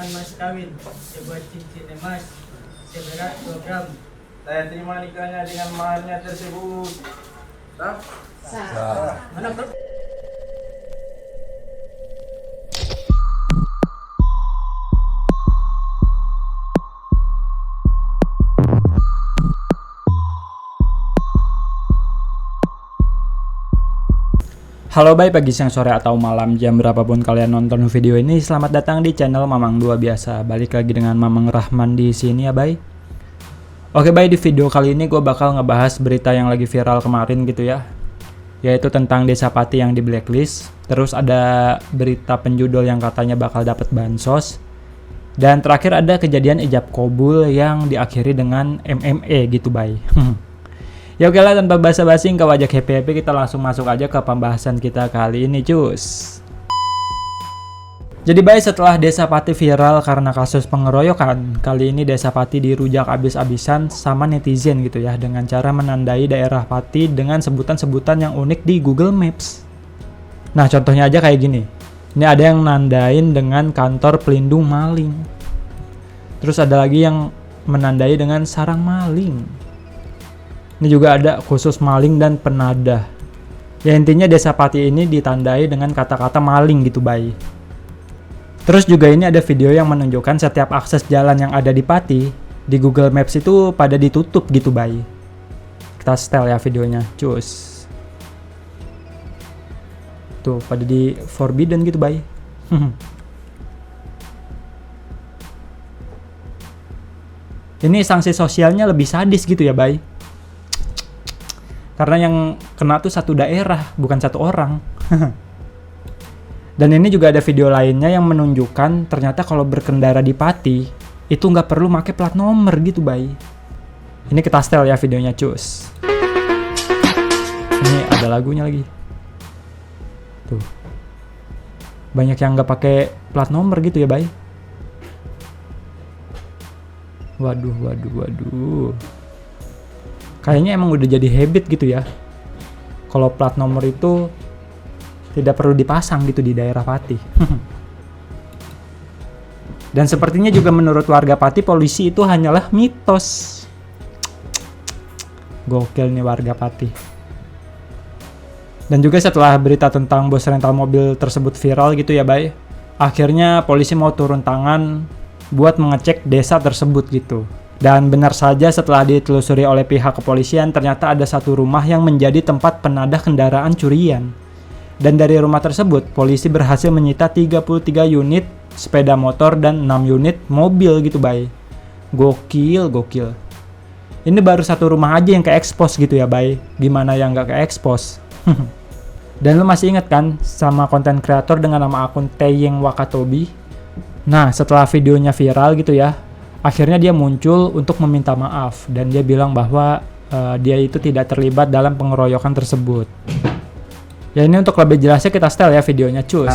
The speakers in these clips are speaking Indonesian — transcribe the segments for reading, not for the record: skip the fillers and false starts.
dengan mas kawin sebuah cincin emas seberat 2 gram. Saya terima nikahnya dengan maharnya tersebut. Sah? Mana bro? Halo bye, pagi, siang, sore, atau malam, jam berapapun kalian nonton video ini, selamat datang di channel Mamang 2 biasa. Balik lagi dengan Mamang Rahman di sini ya bye. Oke bye, di video kali ini gue bakal ngebahas berita yang lagi viral kemarin gitu ya, yaitu tentang Desa Pati yang di blacklist. Terus ada berita penjudul yang katanya bakal dapat bansos, dan terakhir ada kejadian ijab kabul yang diakhiri dengan MMA gitu bye. Ya oke lah, tanpa basa-basi ke wajah happy-happy, kita langsung masuk aja ke pembahasan kita kali ini cus. Jadi baik, setelah Desa Pati viral karena kasus pengeroyokan, kali ini Desa Pati dirujak abis-abisan sama netizen gitu ya, dengan cara menandai daerah Pati dengan sebutan-sebutan yang unik di Google Maps. Nah contohnya aja kayak gini, ini ada yang nandain dengan kantor pelindung maling. Terus ada lagi yang menandai dengan sarang maling. Ini juga ada khusus maling dan penadah. Ya intinya Desa Pati ini ditandai dengan kata-kata maling gitu bay. Terus juga ini ada video yang menunjukkan setiap akses jalan yang ada di Pati di Google Maps itu pada ditutup gitu bay. Kita setel ya videonya, cus. Tuh pada di forbidden gitu bay. Ini sanksi sosialnya lebih sadis gitu ya bay. Karena yang kena tuh satu daerah, bukan satu orang. Dan ini juga ada video lainnya yang menunjukkan ternyata kalau berkendara di Pati itu nggak perlu pakai plat nomor gitu bay. Ini kita setel ya videonya cus. Ini ada lagunya lagi. Tuh. Banyak yang nggak pakai plat nomor gitu ya bay. Waduh. Kayaknya emang udah jadi habit gitu ya. Kalau plat nomor itu tidak perlu dipasang gitu di daerah Pati. Dan sepertinya juga menurut warga Pati, polisi itu hanyalah mitos. Gokil nih warga Pati. Dan juga setelah berita tentang bos rental mobil tersebut viral gitu ya bay, akhirnya polisi mau turun tangan buat mengecek desa tersebut gitu. Dan benar saja setelah ditelusuri oleh pihak kepolisian, ternyata ada satu rumah yang menjadi tempat penadah kendaraan curian. Dan dari rumah tersebut, polisi berhasil menyita 33 unit sepeda motor dan 6 unit mobil gitu bay. Gokil. Ini baru satu rumah aja yang ke-expose gitu ya bay. Gimana yang gak ke-expose? Dan lu masih inget kan sama konten kreator dengan nama akun Teyeng Wakatobi? Nah setelah videonya viral gitu ya, akhirnya dia muncul untuk meminta maaf dan dia bilang bahwa dia itu tidak terlibat dalam pengeroyokan tersebut. Ya ini untuk lebih jelasnya kita setel ya videonya cus.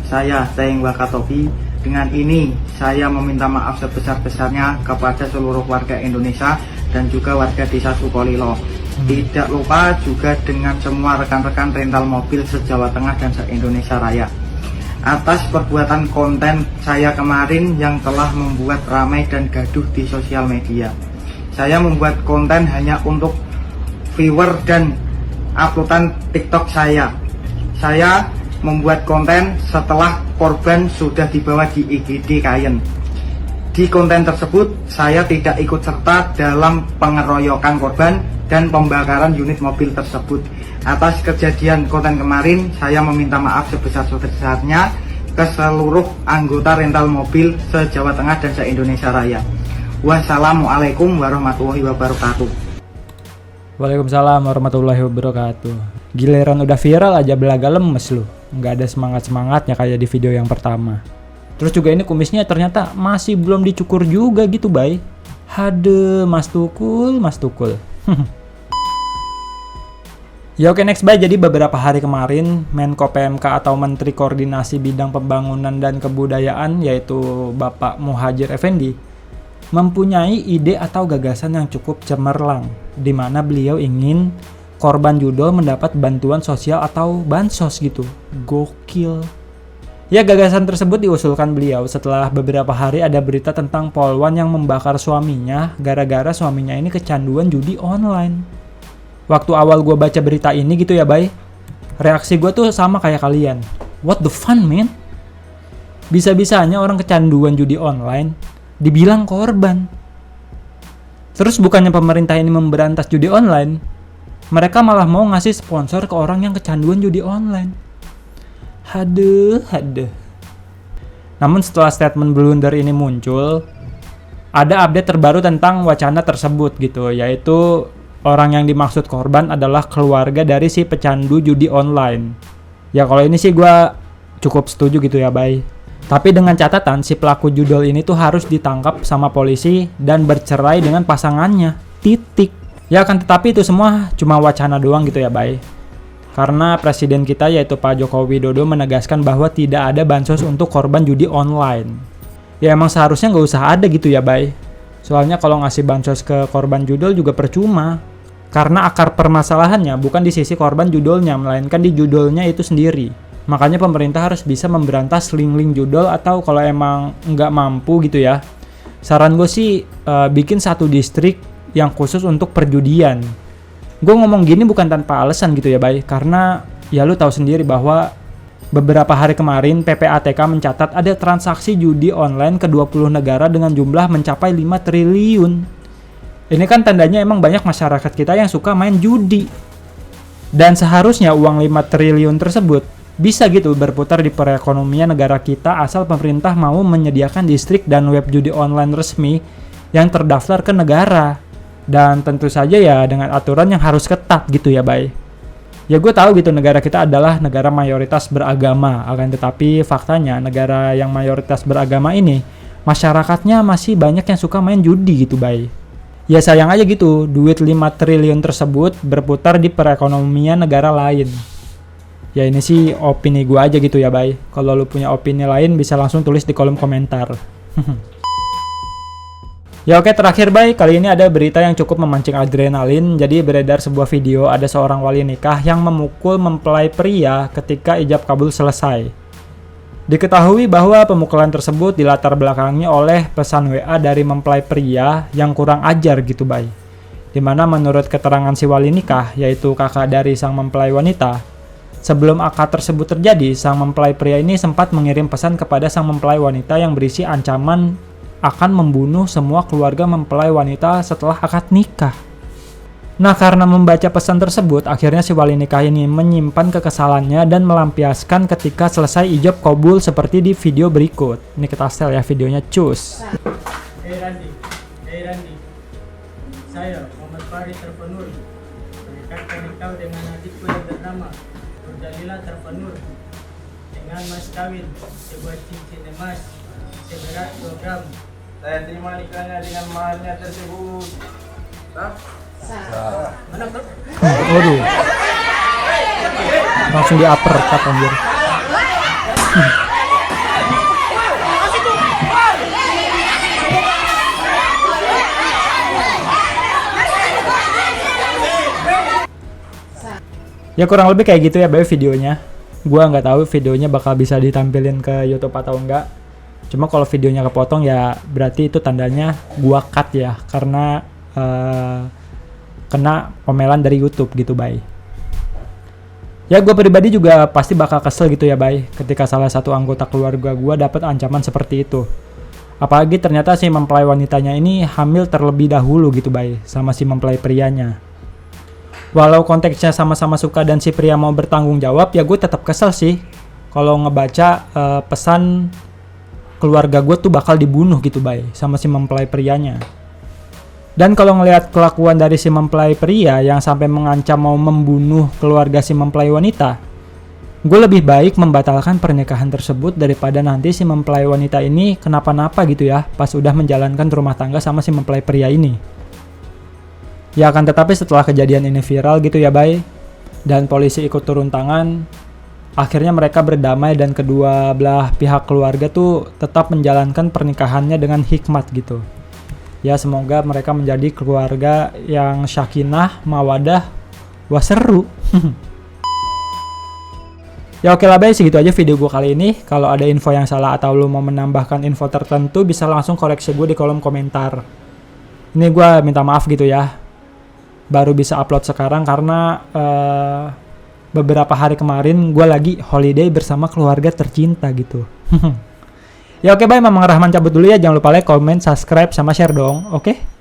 Saya Teyeng Wakatobi. Dengan ini saya meminta maaf sebesar-besarnya kepada seluruh warga Indonesia dan juga warga Desa Sukolilo. Tidak lupa juga dengan semua rekan-rekan rental mobil se-Jawa Tengah dan se-Indonesia Raya, atas perbuatan konten saya kemarin yang telah membuat ramai dan gaduh di sosial media. Saya membuat konten hanya untuk viewer dan uploadan TikTok saya. Saya membuat konten setelah korban sudah dibawa di IGD Kayen. Di konten tersebut saya tidak ikut serta dalam pengeroyokan korban dan pembakaran unit mobil tersebut. Atas kejadian konten kemarin, saya meminta maaf sebesar-besarnya ke seluruh anggota rental mobil se-Jawa Tengah dan se-Indonesia Raya. Wassalamualaikum warahmatullahi wabarakatuh. Waalaikumsalam warahmatullahi wabarakatuh. Giliran udah viral aja belaga lemes lu. Nggak ada semangat-semangatnya kayak di video yang pertama. Terus juga ini kumisnya ternyata masih belum dicukur juga gitu bay. Hade mas tukul. Ya oke next bye. Jadi beberapa hari kemarin Menko PMK atau Menteri Koordinasi Bidang Pembangunan dan Kebudayaan, yaitu Bapak Muhadjir Effendi, mempunyai ide atau gagasan yang cukup cemerlang, di mana beliau ingin korban judol mendapat bantuan sosial atau bansos gitu. Gokil. Ya, gagasan tersebut diusulkan beliau setelah beberapa hari ada berita tentang polwan yang membakar suaminya gara-gara suaminya ini kecanduan judi online. Waktu awal gue baca berita ini gitu ya bay, reaksi gue tuh sama kayak kalian. What the fun man? Bisa-bisanya orang kecanduan judi online dibilang korban. Terus bukannya pemerintah ini memberantas judi online, mereka malah mau ngasih sponsor ke orang yang kecanduan judi online. Haduh. Namun setelah statement blunder ini muncul, ada update terbaru tentang wacana tersebut gitu, yaitu orang yang dimaksud korban adalah keluarga dari si pecandu judi online. Ya kalau ini sih gue cukup setuju gitu ya bay. Tapi dengan catatan si pelaku judul ini tuh harus ditangkap sama polisi dan bercerai dengan pasangannya. Titik. Ya kan, tetapi itu semua cuma wacana doang gitu ya bay. Karena presiden kita yaitu Pak Joko Widodo menegaskan bahwa tidak ada bansos untuk korban judi online. Ya emang seharusnya nggak usah ada gitu ya bay. Soalnya kalau ngasih bansos ke korban judul juga percuma. Karena akar permasalahannya bukan di sisi korban judulnya, melainkan di judulnya itu sendiri. Makanya pemerintah harus bisa memberantas link-link judul, atau kalau emang nggak mampu gitu ya, saran gue sih bikin satu distrik yang khusus untuk perjudian. Gue ngomong gini bukan tanpa alasan gitu ya bay, karena ya lu tahu sendiri bahwa beberapa hari kemarin PPATK mencatat ada transaksi judi online ke 20 negara dengan jumlah mencapai 5 triliun. Ini kan tandanya emang banyak masyarakat kita yang suka main judi. Dan seharusnya uang 5 triliun tersebut bisa gitu berputar di perekonomian negara kita asal pemerintah mau menyediakan distrik dan web judi online resmi yang terdaftar ke negara. Dan tentu saja ya dengan aturan yang harus ketat gitu ya bay. Ya gue tahu gitu negara kita adalah negara mayoritas beragama, akan tetapi faktanya negara yang mayoritas beragama ini masyarakatnya masih banyak yang suka main judi gitu bay. Ya sayang aja gitu duit 5 triliun tersebut berputar di perekonomian negara lain. Ya ini sih opini gue aja gitu ya bay. Kalau lu punya opini lain bisa langsung tulis di kolom komentar. Ya oke, terakhir bay, kali ini ada berita yang cukup memancing adrenalin. Jadi beredar sebuah video ada seorang wali nikah yang memukul mempelai pria ketika ijab kabul selesai. Diketahui bahwa pemukulan tersebut dilatar belakangi oleh pesan WA dari mempelai pria yang kurang ajar gitu bay. Dimana menurut keterangan si wali nikah, yaitu kakak dari sang mempelai wanita, sebelum akad tersebut terjadi, sang mempelai pria ini sempat mengirim pesan kepada sang mempelai wanita yang berisi ancaman akan membunuh semua keluarga mempelai wanita setelah akad nikah. Nah, karena membaca pesan tersebut, akhirnya si wali nikah ini menyimpan kekesalannya dan melampiaskan ketika selesai ijab kabul seperti di video berikut. Ini kita setel ya videonya, cus. Hei Randi, saya Muhammad Farid Terpenur mengikatkan engkau dengan adikku yang bernama Nurdalila Terpenur dengan mas kawin sebuah cincin emas seberat 2 gram. Saya terima nikahnya dengan maharnya tersebut. Mana bro? Waduh. Langsung di uppercut anjir. Ya kurang lebih kayak gitu ya bay videonya. Gua nggak tahu videonya bakal bisa ditampilin ke YouTube atau enggak. Cuma kalau videonya kepotong ya berarti itu tandanya gua cut ya, karena kena omelan dari YouTube gitu bay. Ya gua pribadi juga pasti bakal kesel gitu ya bay ketika salah satu anggota keluarga gua dapat ancaman seperti itu. Apalagi ternyata si mempelai wanitanya ini hamil terlebih dahulu gitu bay sama si mempelai prianya. Walau konteksnya sama-sama suka dan si pria mau bertanggung jawab, ya gue tetap kesel sih kalau ngebaca pesan keluarga gue tuh bakal dibunuh gitu bay sama si mempelai prianya. Dan kalau ngelihat kelakuan dari si mempelai pria yang sampai mengancam mau membunuh keluarga si mempelai wanita, gue lebih baik membatalkan pernikahan tersebut daripada nanti si mempelai wanita ini kenapa-napa gitu ya pas udah menjalankan rumah tangga sama si mempelai pria ini. Ya akan tetapi setelah kejadian ini viral gitu ya bay, dan polisi ikut turun tangan, akhirnya mereka berdamai dan kedua belah pihak keluarga tuh tetap menjalankan pernikahannya dengan hikmat gitu. Ya semoga mereka menjadi keluarga yang sakinah, mawadah, waseru. Ya oke lah bay, segitu aja video gue kali ini. Kalau ada info yang salah atau lu mau menambahkan info tertentu, bisa langsung koreksi gue di kolom komentar. Ini gue minta maaf gitu ya, baru bisa upload sekarang karena beberapa hari kemarin gue lagi holiday bersama keluarga tercinta gitu. Ya oke bay, Mamang Rahman cabut dulu ya. Jangan lupa like, comment, subscribe, sama share dong. Oke?